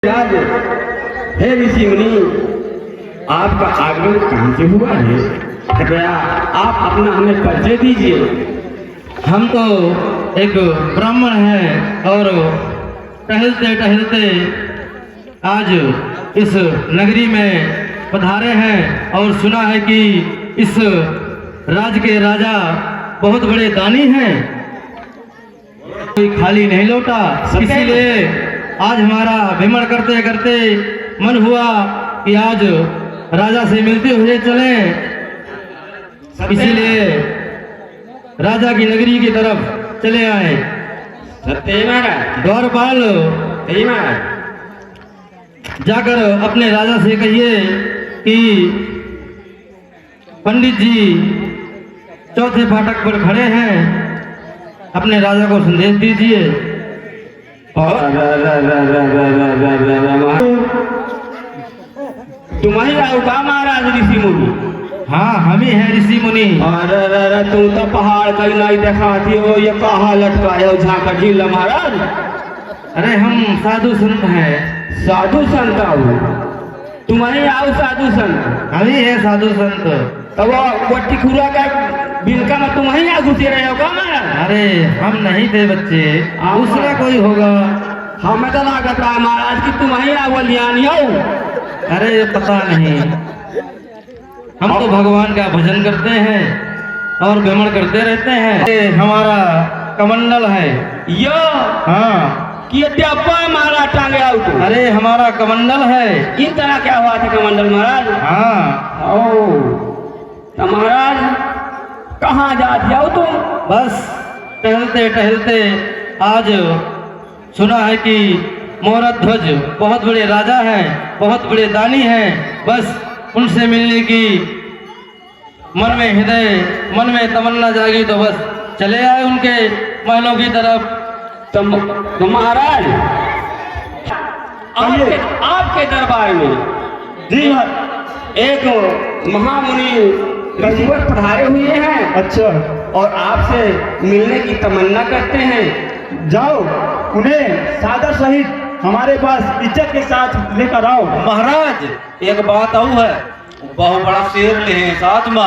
राज, हे ऋषि मुनि, आपका आगमन कहाँ से हुआ है? कृपया आप अपना हमें परिचय दीजिए। हम तो एक ब्राह्मण हैं और टहलते टहलते आज इस नगरी में पधारे हैं और सुना है कि इस राज्य के राजा बहुत बड़े दानी हैं, कोई खाली नहीं लौटा। इसीलिए आज हमारा भ्रमण करते करते मन हुआ कि आज राजा से मिलते हुए चलें। इसीलिए राजा की नगरी की तरफ चले आए। सत्य महाराज, द्वारपाल सही महाराज, जाकर अपने राजा से कहिए कि पंडित जी चौथे फाटक पर खड़े हैं, अपने राजा को संदेश दीजिए। तुम्हारी आयुका महाराज ऋषि मुनि? हाँ, हम ही हैं ऋषि मुनि। अरे तुम तो पहाड़ कहीं नहीं दिखाती हो, ये कहाँ लटकाए हो झाका झील महाराज? अरे हम साधु संत हैं। साधु संत हो? तुम्हारी आओ साधु संत? हम ही हैं साधु संत। तब वो टिकुरा का बिलका में तुम ही आ घुसे रहे हो का महाराज? अरे हम नहीं थे बच्चे, दूसरा कोई होगा। हमें तो लागत रहा महाराज कि तुम ही आवलियानी हो। अरे पता नहीं, हम तो भगवान का भजन करते हैं और भ्रमण करते रहते हैं। ये हमारा कमंडल है। यो हाँ, कि डब्बा मारा टांगे आओ तो? अरे हमारा कमंडल है। इन तरह क्या हुआ था कमंडल महाराज? हाँ। ओ तो महाराज कहाँ जाते हो तुम? बस टहलते टहलते आज सुना है कि मोहरत ध्वज बहुत बड़े राजा हैं, बहुत बड़े दानी हैं। बस उनसे मिलने की मन में तमन्ना जागी तो बस चले आए उनके महलों की तरफ। तो महाराज आपके दरबार में जी एक महामुनि ऋषिवर पधारे हुए हैं। अच्छा, और आपसे मिलने की तमन्ना करते हैं। जाओ उन्हें सादर सहित हमारे पास इज्जत के साथ लेकर आओ। महाराज एक बात और है, बहुत बड़ा शेर ले हैं साथ में।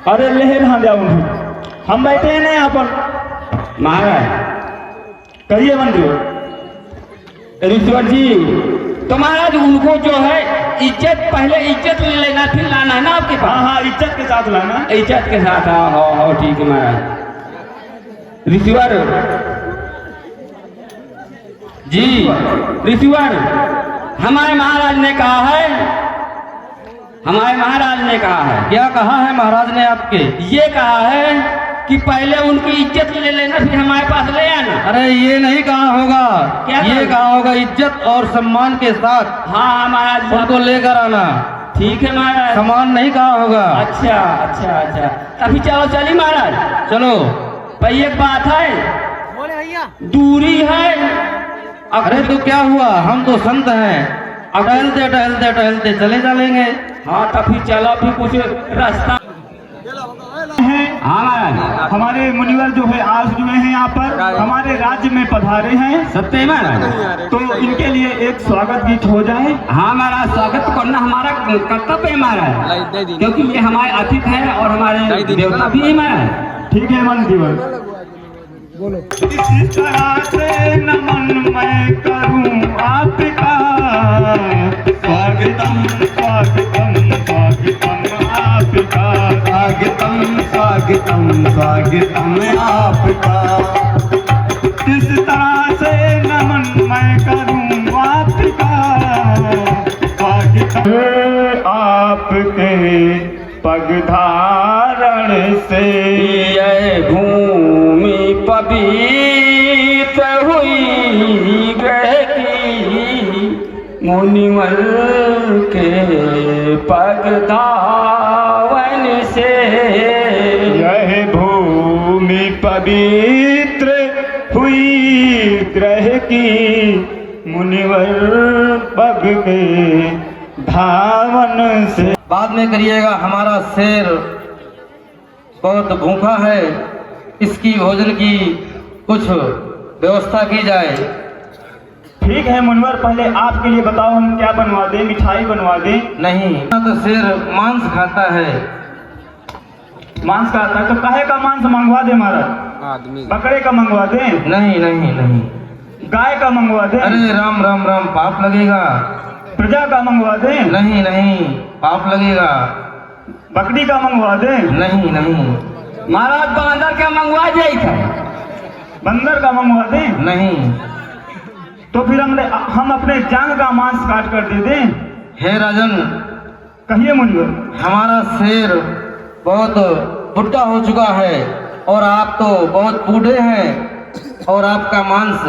अरे ले ना जाओ उन्हें, हम बैठे हैं ना यहाँ पर। महाराज कहिए मंत्री ऋषिवर जी, तो महाराज उनको जो है इज्जत, पहले इज्जत ले लेना फिर लाना है ना आपके पास? हाँ, इज्जत के साथ लाना। इज्जत के साथ, हाँ ठीक है महाराज। ऋषिवर जी, ऋषिवर हमारे महाराज ने कहा है, क्या कहा है महाराज ने आपके? ये कहा है कि पहले उनकी इज्जत ले लेना फिर हमारे पास ले आना। अरे ये नहीं कहा होगा, क्या ये कहा होगा इज्जत और सम्मान के साथ हाँ महाराज उनको लेकर आना। ठीक है महाराज। सम्मान नहीं कहा होगा। अच्छा तभी चलो चली महाराज। चलो। पर एक बात है, दूरी है। अरे तो क्या हुआ, हम तो संत हैं, टहलते टहलते टहलते चले चलेंगे। हाँ तो फिर चलो, फिर कुछ रास्ता है। हाँ महाराज, हमारे मुनिवर जो है आज जो है यहाँ पर हमारे राज्य में पधारे हैं। सत्य महाराज, तो इनके लिए एक स्वागत गीत हो जाए। हाँ महाराज, स्वागत करना हमारा कर्तव्य है महाराज, क्योंकि ये हमारे अतिथि हैं और हमारे देवता भी है महाराज। ठीक है मंत्री, इस तरह से नमन मैं करूं आपका, स्वागतम स्वागतम स्वागतम आपका, स्वागतम स्वागतम स्वागतम आपका। इस तरह से नमन मैं करूं आपका, स्वागतम आपके पग धारण से यह भूमि पवित्र हुई गई, मुनिवर के पग धावन से। यह भूमि पवित्र हुई ग्रह की, मुनिवर पग के धावन से। बाद में करिएगा, हमारा शेर बहुत भूखा है, इसकी भोजन की कुछ व्यवस्था की जाए। ठीक है मुनवर, पहले आपके लिए बताओ हम क्या बनवा दें, मिठाई बनवा दें? नहीं, तो शेर मांस खाता है। मांस का आता है तो काहे का मांस मंगवा दे महाराज? बकरे का मंगवा दे? नहीं नहीं नहीं। गाय का मंगवा दे? अरे राम राम राम, पाप लगेगा। प्रजा का मंगवा दे? नहीं नहीं, पाप लगेगा। बकरी का मंगवा दे? नहीं नहीं। महाराज बंदर के मंगवा जाई था। बंदर का मंगवा दे? नहीं। तो फिर हम अपने जांग का मांस काट कर दे दें? हे राजन, कहिए मुनवर। हमारा शेर बहुत बुढ़ा हो चुका है और आप तो बहुत बूढ़े हैं और आपका मांस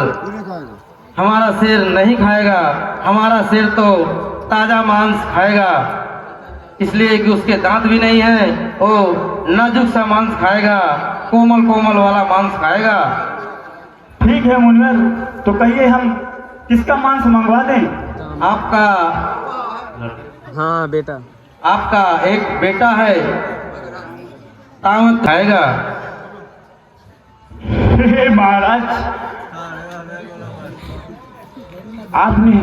हमारा शेर नहीं खाएगा। हमारा शेर तो ताजा मांस खाएगा, इसलिए कि उसके दांत भी नहीं है। वो नाजुक सा मांस खाएगा, कोमल कोमल वाला मांस खाएगा। ठीक है मुनवर, तो कहिए हम किसका मांस मंगवा दें? आपका, हाँ बेटा, आपका एक बेटा है, तावत खाएगा। हे महाराज, आपने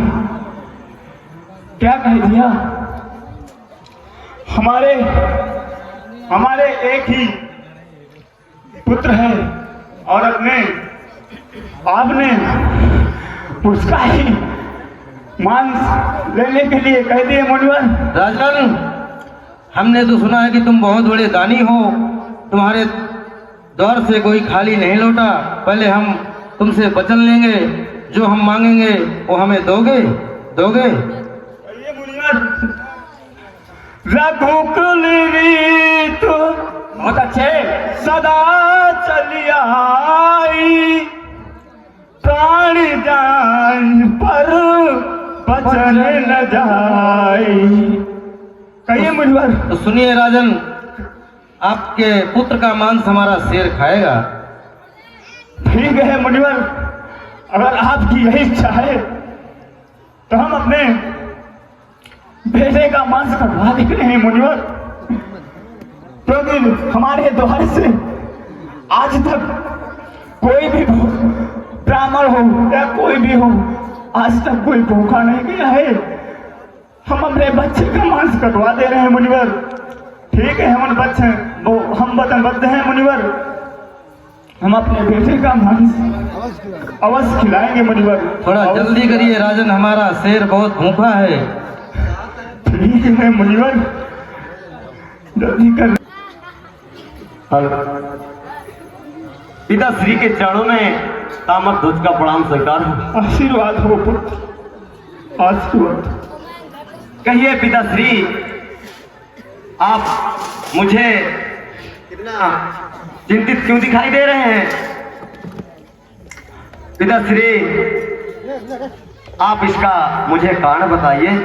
क्या कह दिया? हमारे एक ही पुत्र है और आपने उसका ही मांस लेने के लिए कह दिए मुनवर। राजन, हमने तो सुना है कि तुम बहुत बड़े दानी हो, तुम्हारे द्वार से कोई खाली नहीं लौटा। पहले हम तुमसे वचन लेंगे, जो हम मांगेंगे वो हमें दोगे? ये मुनवर, रघुकुल रीत बहुत अच्छे सदा चली आई, प्राण जान पर बचन न जाई। कहिए मुनवर। तो सुनिए राजन, आपके पुत्र का मांस हमारा शेर खाएगा। ठीक है मुनवर, अगर आपकी यही इच्छा है तो हम अपने बेटे का मांस कटवा दे रहे हैं मुनवर, क्योंकि हमारे द्वार से आज तक कोई भी ब्राह्मण हो या कोई भी हो, आज तक कोई भूखा नहीं गया है। हम अपने बच्चे का मांस कटवा दे रहे हैं मुनिवर। ठीक है, हम वचनबद्ध हैं मुनिवर, हम अपने बेटे का मांस अवश्य खिलाएंगे मुनिवर। थोड़ा जल्दी करिए राजन, हमारा शेर बहुत भूखा है। ठीक है मुनिवर, जल्दी कर। पिता श्री के चरणों में तामक ध्वज का प्रणाम स्वीकार हो। आशीर्वाद हो पुत्र, आशीर्वाद। कहिए पिता श्री, आप मुझे कितना चिंतित क्यों दिखाई दे रहे हैं? पिता श्री, आप इसका मुझे कारण बताइए।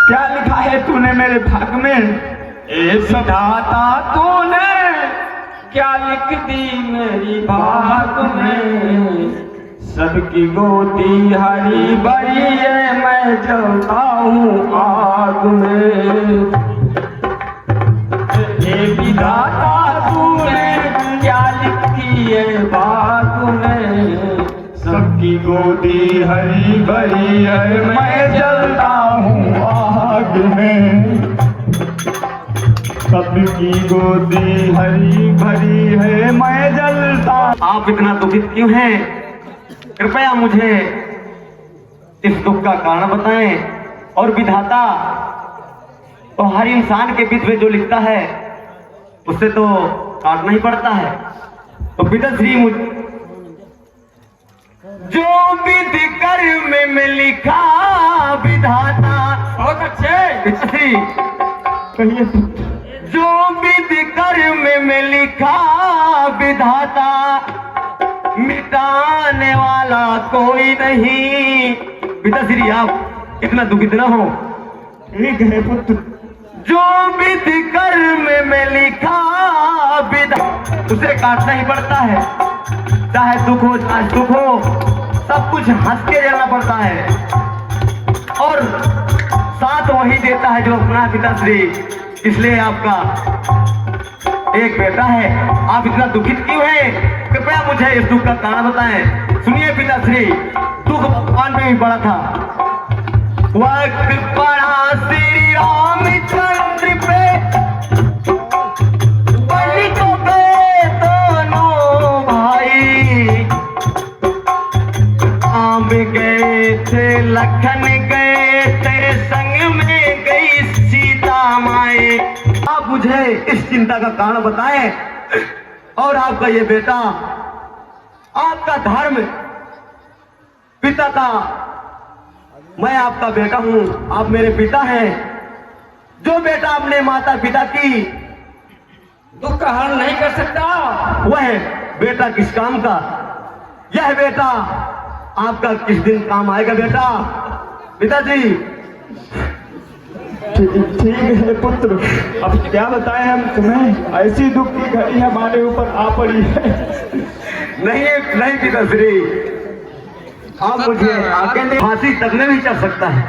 क्या लिखा है तूने मेरे भाग में? विधाता तूने क्या लिख दी मेरी भाग में, सबकी गोदी हरी भरी है, मैं जलता हूँ आग में। हे विधाता तूने क्या लिखी है भाग में, सबकी गोदी हरी भरी है, मैं जलता हूँ आग में। सबकी गोदी हरी भरी है, मैं जलता। आप इतना दुखित क्यों हैं? कृपया मुझे इस दुख का कारण बताएं। और विधाता तो हर इंसान के विध में जो लिखता है उससे तो काटना ही पड़ता है। तो पिताश्री, जो विध कर्म में लिखा विधाता, बहुत अच्छे पिताश्री, कहिए जो विध कर्म में लिखा विधाता, मिटाने वाला कोई नहीं। पिताश्री, आप इतना दुखित न हो। ठीक है पुत्र, जो विध कर्म में लिखा विधा, उसे काटना ही पड़ता है। चाहे दुख हो चाहे सुख हो, सब कुछ हंस के झेलना पड़ता है। और साथ वही देता है जो अपना पिताश्री। इसलिए आपका एक बेटा है, आप इतना दुखित क्यों हैं? कृपया मुझे इस दुख का कारण बताएं। सुनिए पिताश्री, दुख भगवान में भी बड़ा था। वक्त पड़ा श्री रामचंद्र पे, बलि को गए दोनों भाई। आम गए थे, लखन गए थे, संग में गई सीता माए। आप मुझे इस चिंता का कारण बताएं। और आपका ये बेटा, आपका धर्म, पिता का, मैं आपका बेटा हूं, आप मेरे पिता हैं। जो बेटा अपने माता पिता की दुख का हरण नहीं कर सकता, वह बेटा किस काम का? यह बेटा आपका किस दिन काम आएगा बेटा? पिताजी ठीक है पुत्र, अब क्या बताएं हम तुम्हें, ऐसी दुख की घड़ी हमारे ऊपर आ पड़ी है। नहीं पिताश्री, आप मुझे अकेले फांसी तक में भी चढ़ सकता है।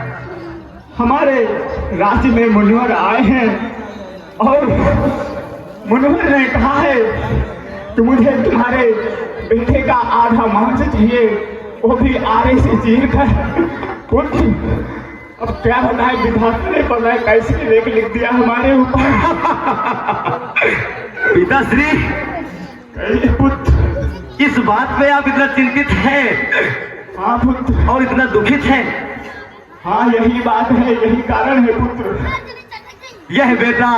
हमारे राज्य में मुनिवर आए हैं और मुनिवर ने कहा है कि मुझे तुम्हारे बेटे का आधा मांस चाहिए, वो भी आरे से चीर कर। पुत्र, अब क्या बताए, विधाता ने पता है कैसे लेख लिख दिया हमारे ऊपर। पिताश्री, पुत्र, इस बात पे आप इतना चिंतित हैं हाँ पुत्र, और इतना दुखित हैं? हाँ यही बात है, यही कारण है पुत्र। यह बेटा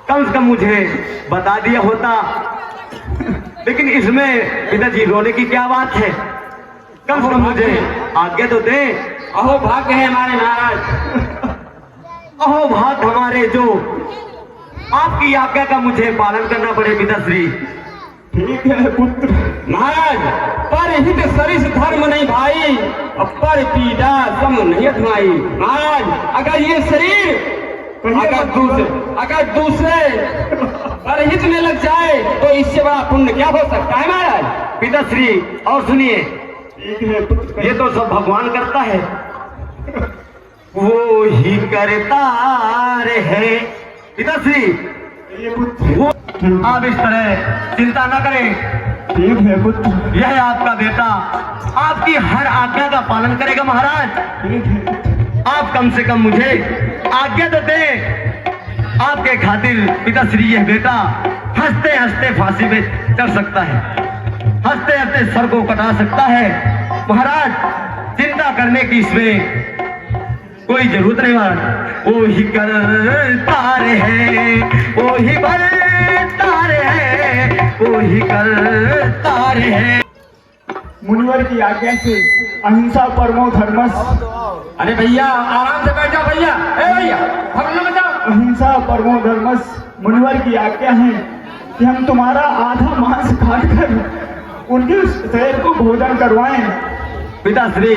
कम से कम मुझे बता दिया होता, लेकिन इसमें पिताजी रोने की क्या बात है? कम से कम मुझे आज्ञा तो दे। अहो भाग्य है हमारे महाराज, अहो भाग हमारे जो आपकी आज्ञा का मुझे पालन करना पड़े पिताश्री। ठीक है पुत्र। महाराज, पर हित सरिस धर्म नहीं भाई, और पर पीड़ा सम नहीं अधमाई। महाराज, अगर ये शरीर अगर दूसरे पर हित में लग जाए तो इससे बड़ा पुण्य क्या हो सकता है महाराज? पिताश्री, और सुनिए, ठीक है पुत्र, ये तो सब भगवान करता है, वो ही करता रहे। पिताश्री, ये पुत्र, वो आप इस तरह चिंता न करें। ठीक है पुत्र, यह आपका बेटा आपकी हर आज्ञा का पालन करेगा महाराज। ठीक है। आप कम से कम मुझे आज्ञा तो दें। आपके खातिर पिताश्री यह बेटा हंसते हंसते फांसी में चढ़ सकता है, हंसते हंसते सर को कटा सकता है। महाराज, चिंता करने की इसमें कोई जरूरत नहीं महाराज। वो ही करता रहे, वो ही बढ़ता रहे, वो ही करता रहे। मुनिवर की आज्ञा से अहिंसा परमो धर्मस। अरे भैया आराम से बैठ जाओ भैया, ए भैया भगवान मत जाओ। अहिंसा परमो धर्मस, मुनिवर की आज्ञा है कि हम तुम्हारा आधा मांस खाकर उनके शरीर को भोजन करवाएं। पिताश्री,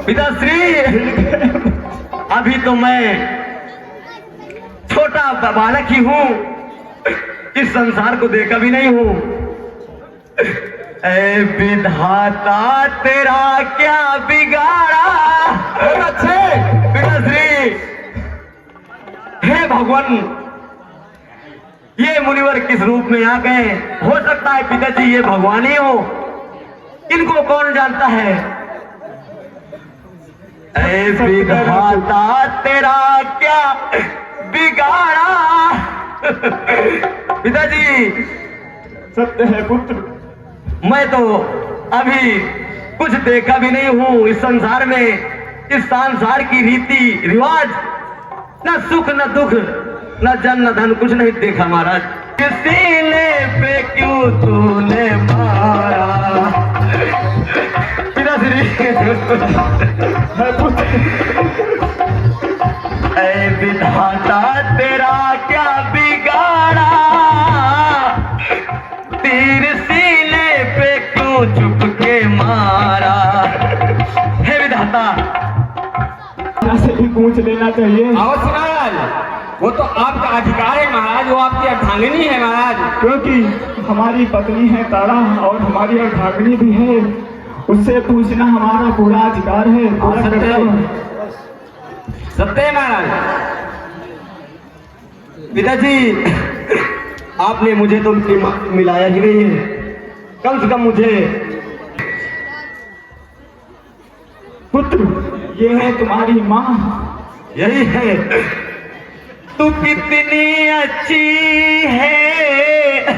पिताश्री, अभी तो मैं छोटा बालक ही हूँ, इस संसार को देखा भी नहीं हूँ। ऐ विधाता तेरा क्या बिगाड़ा। अच्छे पिताश्री, हे भगवान, ये मुनिवर किस रूप में आ गए? हो सकता है पिताजी ये भगवान ही हो, इनको कौन जानता है। ऐ विधाता तेरा क्या बिगाड़ा। पिताजी, सत्य है पुत्र, मैं तो अभी कुछ देखा भी नहीं हूँ इस संसार में। इस संसार की रीति रिवाज, न सुख न दुख, न जन न धन, कुछ नहीं देखा महाराज। सीने पे क्यों तूने मारा। पिताश्री, है पुत्र। ऐ विधाता तेरा क्या बिगाड़ा, तीर सीने पे क्यों चुपके मारा। हे विधाता, से भी पूछ लेना चाहिए। अवश्य महाराज, वो तो आपका अधिकार है महाराज, वो आपकी अर्धांगिनी है महाराज। क्योंकि हमारी पत्नी है तारा और हमारी अर्धांगिनी भी है, उससे पूछना हमारा पूरा अधिकार है, पूरा कर्तव्य है। सत्य है महाराज। पिताजी, आपने मुझे तो मिलाया ही नहीं है। कम से कम मुझे पुत्र, ये है तुम्हारी माँ। यही है। तू कितनी अच्छी है,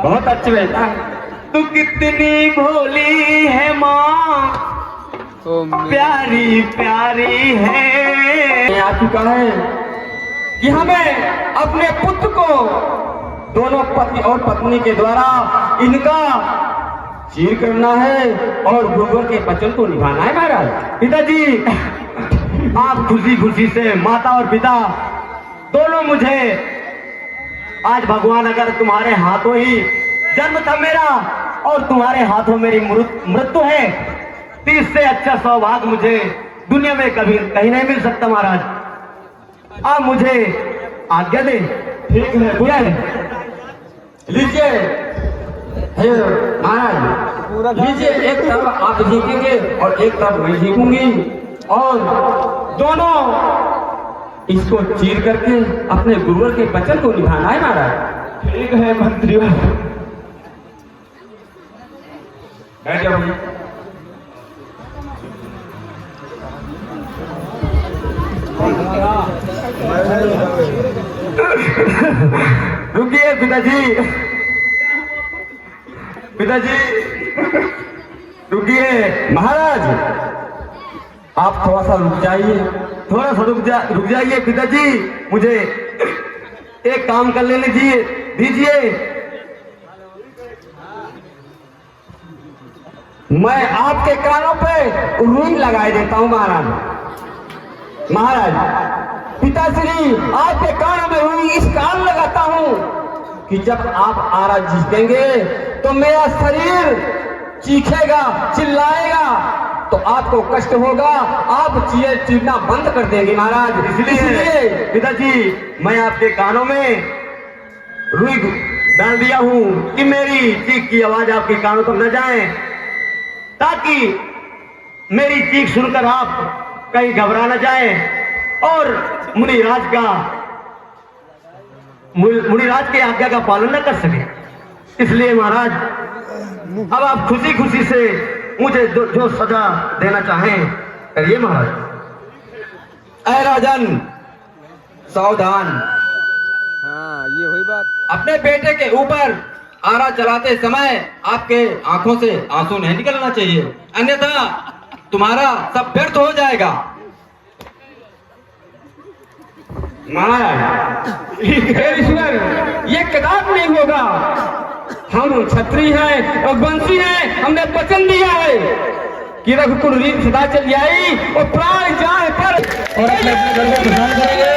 बहुत अच्छी बेटा। तू कितनी भोली है माँ, प्यारी प्यारी है। आ चुका है कि हमें अपने पुत्र को दोनों पति और पत्नी के द्वारा इनका चीर करना है और गुरुवर के वचन को निभाना है महाराज। पिताजी, आप खुशी खुशी से माता और पिता दोनों मुझे आज भगवान अगर तुम्हारे हाथों ही जन्म था मेरा और तुम्हारे हाथों मेरी मृत्यु है, तो इससे अच्छा सौभाग्य मुझे दुनिया में कभी कहीं नहीं मिल सकता। महाराज आप मुझे आज्ञा दें। ठीक है, क्या है? लीजिए हे महाराज, लीजिए, एक तरफ आप जीतेंगे और एक तरफ मैं जीतूंगी और दोनों इसको चीर करके अपने गुरुवर के वचन को निभाना है महाराज। ठीक है मंत्री। बैठ जाओ। रुकिए पिताजी, पिताजी रुकिए। महाराज आप थोड़ा सा रुक जाइए। थोड़ा सा रुक जाइए पिताजी, मुझे एक काम कर लेने दीजिए। मैं आपके कानों पे रुई लगाए देता हूँ महाराज। महाराज पिताश्री, आपके कानों में रुई इस कारण लगाता हूँ कि जब आप आरा जीतेंगे तो मेरा शरीर चीखेगा, चिल्लाएगा, तो आपको कष्ट होगा, आप चीरना बंद कर देंगे महाराज। इसलिए पिताजी मैं आपके कानों में रुई डाल दिया हूँ कि मेरी चीख की आवाज आपके कानों तक न जाए, ताकि मेरी चीख सुनकर आप कहीं घबरा न जाए और मुनिराज के आज्ञा का पालन न कर सके। इसलिए महाराज अब आप खुशी खुशी से मुझे जो सजा देना चाहें करिए महाराज। ऐ राजन सावधान। हाँ, ये हुई बात। अपने बेटे के ऊपर आरा चलाते समय आपके आंखों से आंसू नहीं निकलना चाहिए, अन्यथा तुम्हारा सब व्यर्थ हो जाएगा। महाराज ये कदाप नहीं होगा। हम क्षत्रिय हैं और वंशी हैं, हमने वचन दिया है कि रघुकुल रीत सदा चली आई और प्राण जाए पर और अपने घर को प्रदान करेंगे।